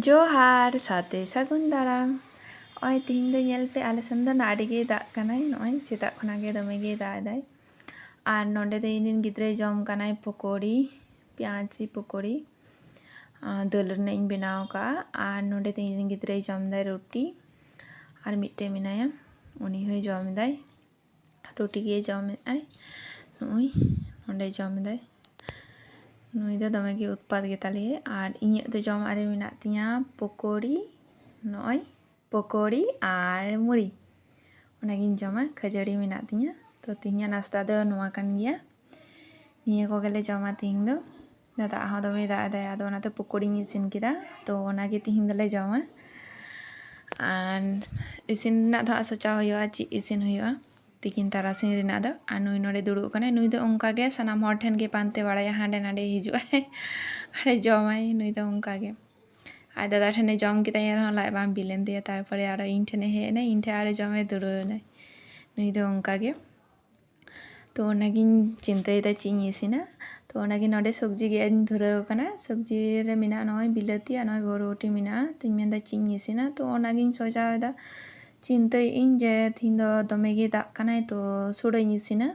ᱡᱚᱦᱟᱨ ᱥᱟᱶᱛᱮ ᱥᱟᱹᱜᱩᱱ ᱫᱟᱨᱟᱢ ᱱᱚᱜᱼᱚᱭ ᱛᱤᱦᱤᱧ ᱫᱚ ᱧᱮᱞ ᱯᱮ ᱟᱞᱮ ᱥᱮᱱ ᱫᱚ ᱟᱹᱰᱤ ᱜᱮ ᱫᱟᱜ ᱠᱟᱱᱟᱭ ᱱᱚᱜᱼᱚᱭ ᱥᱮᱛᱟᱜ ᱠᱷᱚᱱᱟᱜ ᱜᱮ ᱫᱚᱢᱮ ᱜᱮ ᱫᱟᱜ ᱮᱫᱟᱭ ᱟᱨ ᱱᱚᱰᱮ ᱫᱚ ᱤᱧ ᱨᱮᱱ ᱜᱤᱫᱽᱨᱟᱹᱭ ᱡᱚᱢ ᱠᱟᱱᱟᱭ ᱯᱚᱠᱳᱲᱤ ᱯᱮᱸᱭᱟᱡᱤ ᱯᱚᱠᱳᱲᱤ ᱫᱟᱹᱞ ᱨᱮᱱᱟᱜ ᱤᱧ ᱵᱮᱱᱟᱣ ᱠᱟᱜᱼᱟ ᱟᱨ ᱱᱚᱰᱮ ᱫᱚ ᱤᱧ ᱨᱮᱱ ᱜᱤᱫᱽᱨᱟᱹᱭ ᱡᱚᱢ ᱮᱫᱟᱭ ᱨᱩᱴᱤ ᱟᱨ ᱢᱤᱫᱴᱮᱱ ᱢᱮᱱᱟᱭᱟ ᱩᱱᱤ ᱦᱚᱸᱭ ᱡᱚᱢ ᱮᱫᱟᱭ ᱨᱩᱴᱤ ᱜᱮ ᱡᱚᱢᱮᱫᱟᱭ ᱱᱚᱜᱼᱚᱭ ᱱᱚᱰᱮ ᱡᱚᱢ ᱮᱫᱟᱭ ᱱᱩᱭ ᱫᱚ ᱫᱚᱢᱮ ᱜᱮ ᱩᱛᱯᱟᱛ ᱜᱮᱛᱟᱞᱮᱭᱟ ᱟᱨ ᱤᱧᱟᱹᱜ ᱫᱚ ᱡᱚᱢᱟᱜ ᱨᱮ ᱢᱮᱱᱟᱜ ᱛᱤᱧᱟᱹ ᱯᱚᱠᱳᱲᱤ ᱱᱚᱜᱼᱚᱭ ᱯᱚᱠᱳᱲᱤ ᱟᱨ ᱢᱩᱲᱤ ᱚᱱᱟᱜᱤᱧ ᱡᱚᱢᱟ ᱠᱷᱟᱹᱡᱟᱹᱲᱤ ᱢᱮᱱᱟᱜ ᱛᱤᱧᱟᱹ ᱛᱚ ᱛᱤᱦᱤᱧᱟᱜ ᱱᱟᱥᱛᱟ ᱫᱚ ᱱᱚᱣᱟ ᱠᱟᱱ ᱜᱮᱭᱟ ᱱᱤᱭᱟᱹ ᱠᱚᱜᱮᱞᱮ ᱡᱚᱢᱟ ᱛᱤᱦᱤᱧ ᱫᱚ ᱫᱟᱜ ᱦᱚᱸ ᱫᱚᱢᱮ ᱫᱟᱜ ᱮᱫᱟᱭ ᱟᱫᱚ ᱚᱱᱟᱛᱮ ᱯᱚᱠᱳᱲᱤᱧ ᱤᱥᱤᱱ ᱠᱮᱫᱟ ᱛᱚ ᱚᱱᱟᱜᱮ ᱛᱤᱦᱤᱧ ᱫᱚᱞᱮ ᱡᱚᱢᱟ ᱟᱨ ᱤᱥᱤᱱ ᱨᱮᱱᱟᱜ ᱫᱚ ᱦᱟᱸᱜ ᱥᱚᱪᱟᱣ ᱦᱩᱭᱩᱜᱼᱟ ᱪᱮᱫ ᱤᱥᱤᱱ ᱦᱩᱭᱩᱜᱼᱟ ᱛᱤᱠᱤᱱ ᱛᱟᱨᱟᱥᱤᱧ ᱨᱮᱱᱟᱜ ᱫᱚ ᱟᱨ ᱱᱩᱭ ᱱᱚᱰᱮ ᱫᱩᱲᱩᱵ ᱟᱠᱟᱱᱟᱭ ᱱᱩᱭ ᱫᱚ ᱚᱱᱠᱟᱜᱮ ᱥᱟᱱᱟᱢ ᱦᱚᱲ ᱴᱷᱮᱱ ᱜᱮ ᱯᱟᱱᱛᱮ ᱵᱟᱲᱟᱭᱟ ᱦᱟᱸᱰᱮ ᱱᱟᱰᱮ ᱦᱤᱡᱩᱜᱼᱟᱭ ᱟᱨ ᱡᱚᱢᱟᱭ ᱱᱩᱭ ᱫᱚ ᱚᱱᱠᱟᱜᱮ ᱟᱨ ᱫᱟᱫᱟ ᱴᱷᱮᱱᱮ ᱡᱚᱢ ᱠᱮᱫᱟᱭ ᱮᱱᱨᱮᱦᱚᱸ ᱞᱟᱡ ᱵᱟᱝ ᱵᱤ ᱞᱮᱱ ᱛᱟᱭᱟ ᱛᱟᱨᱯᱚᱨᱮ ᱟᱨᱚ ᱤᱧ ᱴᱷᱮᱱᱮ ᱦᱮᱡ ᱮᱱᱟᱭ ᱤᱧ ᱴᱷᱮᱱ ᱟᱨᱚ ᱡᱚᱢᱮ ᱫᱩᱲᱟᱹᱣ ᱮᱱᱟᱭ ᱱᱩᱭ ᱫᱚ ᱚᱱᱠᱟᱜᱮ ᱛᱚ ᱚᱱᱟᱜᱤᱧ ᱪᱤᱱᱛᱟᱹᱭᱮᱫᱟ ᱪᱮᱫ ᱤᱧ ᱤᱥᱤᱱᱟ ᱛᱚ ᱚᱱᱟᱜᱮ ᱱᱚᱰᱮ ᱥᱚᱵᱽᱡᱤ ᱜᱮᱫ ᱤᱧ ᱫᱷᱩᱨᱟᱹᱣ ᱟᱠᱟᱱᱟ ᱥᱚᱵᱽᱡᱤ ᱨᱮ ᱢᱮᱱᱟᱜᱼᱟ ᱱᱚᱜᱼᱚᱭ ᱵᱤᱞᱟᱹᱛᱤ ᱟᱨ ᱱᱚᱜᱼᱚᱭ ᱵᱚᱨᱵᱚᱴᱤ ᱢᱮᱱᱟᱜᱼᱟ ᱛᱚᱧ ᱢᱮᱱᱫᱟ ᱪᱮᱫ ᱤᱧ ᱤᱥᱤᱱᱟ ᱛᱚ ᱚᱱᱟᱜᱤᱧ ᱥᱚᱪᱟᱣᱮᱫᱟ ᱪᱤᱱᱛᱟᱹᱭᱮᱫ ᱟᱹᱧ ᱡᱮ ᱛᱤᱦᱤᱧ ᱫᱚ ᱫᱚᱢᱮ ᱜᱮ ᱫᱟᱜ ᱠᱟᱱᱟᱭ ᱛᱚ ᱥᱩᱲᱟᱹᱧ ᱤᱥᱤᱱᱟ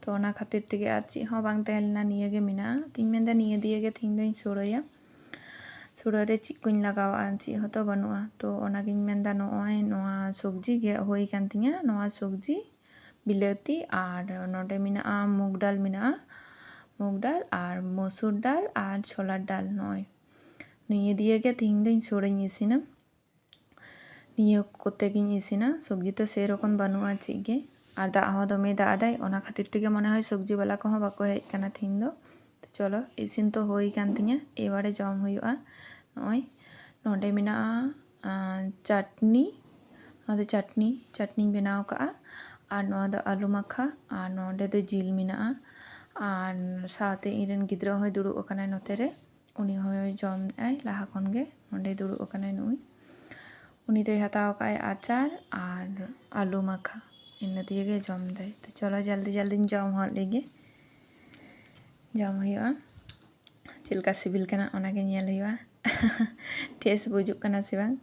ᱛᱚ ᱚᱱᱟ ᱠᱷᱟᱹᱛᱤᱨ ᱛᱮᱜᱮ ᱟᱨ ᱪᱮᱫ ᱦᱚᱸ ᱵᱟᱝ ᱛᱟᱦᱮᱸ ᱞᱮᱱᱟ ᱱᱤᱭᱟᱹᱜᱮ ᱢᱮᱱᱟᱜᱼᱟ ᱛᱚᱧ ᱢᱮᱱᱫᱟ ᱱᱤᱭᱟᱹ ᱫᱤᱭᱮ ᱜᱮ ᱛᱤᱦᱤᱧ ᱫᱚᱧ ᱥᱩᱲᱟᱹᱭᱟ ᱥᱩᱲᱟᱹ ᱨᱮ ᱪᱮᱫ ᱠᱚᱧ ᱞᱟᱜᱟᱣᱟᱜᱼᱟ ᱪᱮᱫ ᱦᱚᱸᱛᱚ ᱵᱟᱹᱱᱩᱜᱼᱟ ᱛᱚ ᱚᱱᱟᱜᱤᱧ ᱢᱮᱱᱫᱟ ᱱᱚᱜᱼᱚᱭ ᱱᱚᱣᱟ ᱥᱚᱵᱽᱡᱤ ᱜᱮᱫ ᱦᱩᱭ ᱟᱠᱟᱱ ᱛᱤᱧᱟᱹ ᱱᱚᱣᱟ ᱥᱚᱵᱽᱡᱤ ᱵᱤᱞᱟᱹᱛᱤ ᱟᱨ ᱱᱚᱰᱮ ᱢᱮᱱᱟᱜᱼᱟ ᱢᱩᱜᱽ ᱰᱟᱞ ᱢᱮᱱᱟᱜᱼᱟ ᱢᱩᱜᱽ ᱰᱟᱞ ᱟᱨ ᱢᱚᱥᱩᱨ ᱰᱟᱞ ᱟᱨ ছোলার ডাল নয় নিয়ে দিয়ে গে তিন দিন সোড়াᱧ ইসিনা নিয়ে করতে গিয়ে ইসিনা সবজি তো সেরকম বানুয়া চেদ গে আর দাগ হওয়া দমে দাগ দেয় ওনা খাতির থেকে মনে হয় সবজিওয়ালা কহᱚᱸ বাকো হেজ কানা তিন ᱫᱚ তো চলো ইসিন তো হই কান তিᱧᱟ এবারে জম ᱦᱩᱭᱩᱜᱼᱟ নয় নডে মেনাᱜᱼᱟ চাটনি নডে চাটনিᱧ বেনাᱣ ᱠᱟᱜᱼᱟ আর নয়া ᱫᱚ আলু মাখা আর নডে ᱫᱚ ᱡᱤᱞ ᱢᱮᱱᱟᱜᱼᱟ আর সাথে ইরেন গিদ্রা হই দুড়ুব আকানায় নতে রে উনি হই জম আই লাহা খন গে নডে দুড়ুব আকানায় নুই উনি দই হাতাও কায় আচার আর আলু মাখা ইন্না দিয়ে গে জম দেয় তো চলো জলদি জলদি জম হওয়ার লেগে জম ᱦᱩᱭᱩᱜᱼᱟ ᱪᱮᱫ ᱞᱮᱠᱟ ᱥᱤᱵᱤᱞ ᱠᱟᱱᱟ ᱚᱱᱟᱜᱮ ᱧᱮᱞ ᱦᱩᱭᱩᱜᱼᱟ ᱴᱮᱥᱴ ᱵᱩᱡᱩᱜ ᱠᱟᱱᱟ ᱥᱮ ᱵᱟᱝ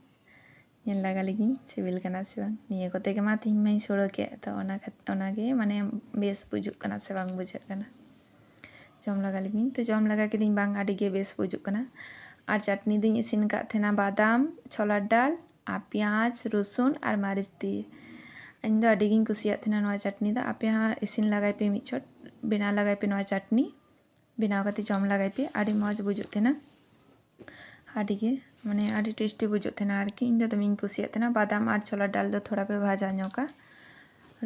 ᱧᱮᱞ ᱞᱟᱜᱟ ᱞᱮᱜᱤᱧ ᱥᱤᱵᱤᱞ ᱠᱟᱱᱟ ᱥᱮ ᱵᱟᱝ ᱱᱤᱭᱟᱹ ᱠᱚᱛᱮ ᱜᱮ ᱢᱟ ᱛᱤᱦᱤᱧ ᱢᱟᱧ ᱥᱩᱲᱟᱹ ᱠᱮᱫ ᱛᱚ ᱚᱱᱟᱜᱮ ᱢᱟᱱᱮ ᱵᱮᱥ ᱵᱩᱡᱩᱜ ᱠᱟᱱᱟ ᱥᱮ ᱵᱟᱝ ᱵᱩᱡᱷᱟᱹᱜ ᱠᱟᱱᱟ ᱡᱚᱢ ᱞᱟᱜᱟ ᱞᱮᱜᱤᱧ ᱛᱚ ᱡᱚᱢ ᱞᱟᱜᱟ ᱠᱤᱫᱤᱧ ᱵᱟᱝ ᱟᱹᱰᱤ ᱜᱮ ᱵᱮᱥ ᱵᱩᱡᱩᱜ ᱠᱟᱱᱟ আর চাটনি দিন ইসিন কাত থেনা বাদাম ছোলার ডাল আর পেঁয়াজ রসুন আর মারিচ দিয়ে ᱤᱧ ᱫᱚ ᱟᱹᱰᱤ ᱜᱤᱧ ᱠᱩᱥᱤᱭᱟᱜ ᱛᱟᱦᱮᱱᱟ ᱱᱚᱣᱟ ᱪᱟᱴᱱᱤ ᱫᱚ ᱟᱯᱮ ᱦᱚᱸ ᱤᱥᱤᱱ ᱞᱟᱜᱟᱭ ᱯᱮ ᱢᱤᱫ ᱪᱷᱚᱴ ᱵᱮᱱᱟᱣ ᱞᱟᱜᱟᱭ ᱯᱮ ᱱᱚᱣᱟ ᱪᱟᱴᱱᱤ ᱵᱮᱱᱟᱣ ᱠᱟᱛᱮ ᱡᱚᱢ ᱞᱟᱜᱟᱭ ᱯᱮ ᱟᱹᱰᱤ ᱢᱚᱡᱽ ᱵᱩᱡᱩᱜ ᱛᱟᱦᱮᱱᱟ ᱟᱹᱰᱤ ᱜᱮ ᱢᱟᱱᱮ ᱟᱹᱰᱤ ᱴᱮᱥᱴᱤ ᱵᱩᱡᱩᱜ ᱛᱟᱦᱮᱱᱟ ᱟᱨᱠᱤ ᱤᱧ ᱫᱚ ᱫᱚᱢᱮᱧ ᱠᱩᱥᱤᱭᱟᱜ ᱛᱟᱦᱮᱱᱟ ᱵᱟᱫᱟᱢ আর ছোলার ডাল ᱫᱚ ᱛᱷᱚᱲᱟ ᱯᱮ ᱵᱷᱟᱡᱟ ᱧᱚᱜᱟ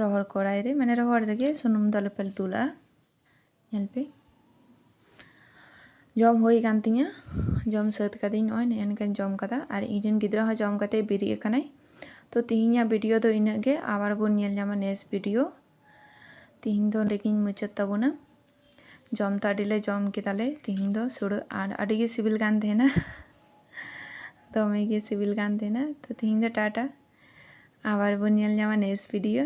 ᱨᱚᱦᱚᱲ ᱠᱚᱲᱟᱭ ᱨᱮ ᱢᱟᱱᱮ ᱨᱚᱦᱚᱲ ᱨᱮᱜᱮ ᱥᱩᱱᱩᱢ ᱫᱚ ᱟᱞᱚᱯᱮ ᱫᱩᱞᱟᱜᱼᱟ ᱧᱮᱞ ᱯᱮ ᱡᱚᱢ ᱦᱩᱭ ᱠᱟᱱ ᱛᱤᱧᱟᱹ ᱡᱚᱢ ᱥᱟᱹᱛ ᱠᱟᱹᱫᱟᱹᱧ ᱱᱚᱜᱼᱚᱭ ᱱᱮᱜᱼᱮ ᱱᱤᱝᱠᱟᱹᱧ ᱡᱚᱢ ᱠᱟᱫᱟ ᱟᱨ ᱤᱧᱨᱮᱱ ᱜᱤᱫᱽᱨᱟᱹ ᱦᱚᱸ ᱡᱚᱢ ᱠᱟᱛᱮ ᱵᱮᱨᱮᱫ ᱟᱠᱟᱱᱟᱭ ᱛᱚ ᱛᱤᱦᱤᱧᱟᱜ ᱵᱷᱤᱰᱤᱭᱳ ᱫᱚ ᱤᱱᱟᱹᱜ ᱜᱮ আবার ᱵᱚᱱ ᱧᱮᱞ ᱧᱟᱢᱟ ᱱᱮক্ᱥᱴ ᱵᱷᱤᱰᱤᱭᱳ ᱛᱤᱦᱤᱧ ᱫᱚ ᱞᱮᱜᱤᱧ ᱢᱩᱪᱟᱹᱫ ᱛᱟᱵᱚᱱᱟ ᱡᱚᱢ ᱛᱚ ᱟᱹᱰᱤᱞᱮ ᱡᱚᱢ ᱠᱮᱫᱟᱞᱮ ᱛᱤᱦᱤᱧ ᱫᱚ ᱥᱩᱲᱟᱹ ᱟᱨ ᱟᱹᱰᱤ ᱜᱮ ᱥᱤᱵᱤᱞ ᱠᱟᱱ ᱛᱟᱦᱮᱱᱟ ᱫᱚᱢᱮ ᱜᱮ ᱥᱤᱵᱤᱞ ᱠᱟᱱ ᱛᱟᱦᱮᱱᱟ ᱛᱚ ᱛᱤᱦᱤᱧ ᱫᱚ ᱴᱟᱴᱟ আবার ᱵᱚᱱ ᱧᱮᱞ ᱧᱟᱢᱟ ᱱᱮক্সᱴ ᱵᱷᱤᱰᱤᱭᱳ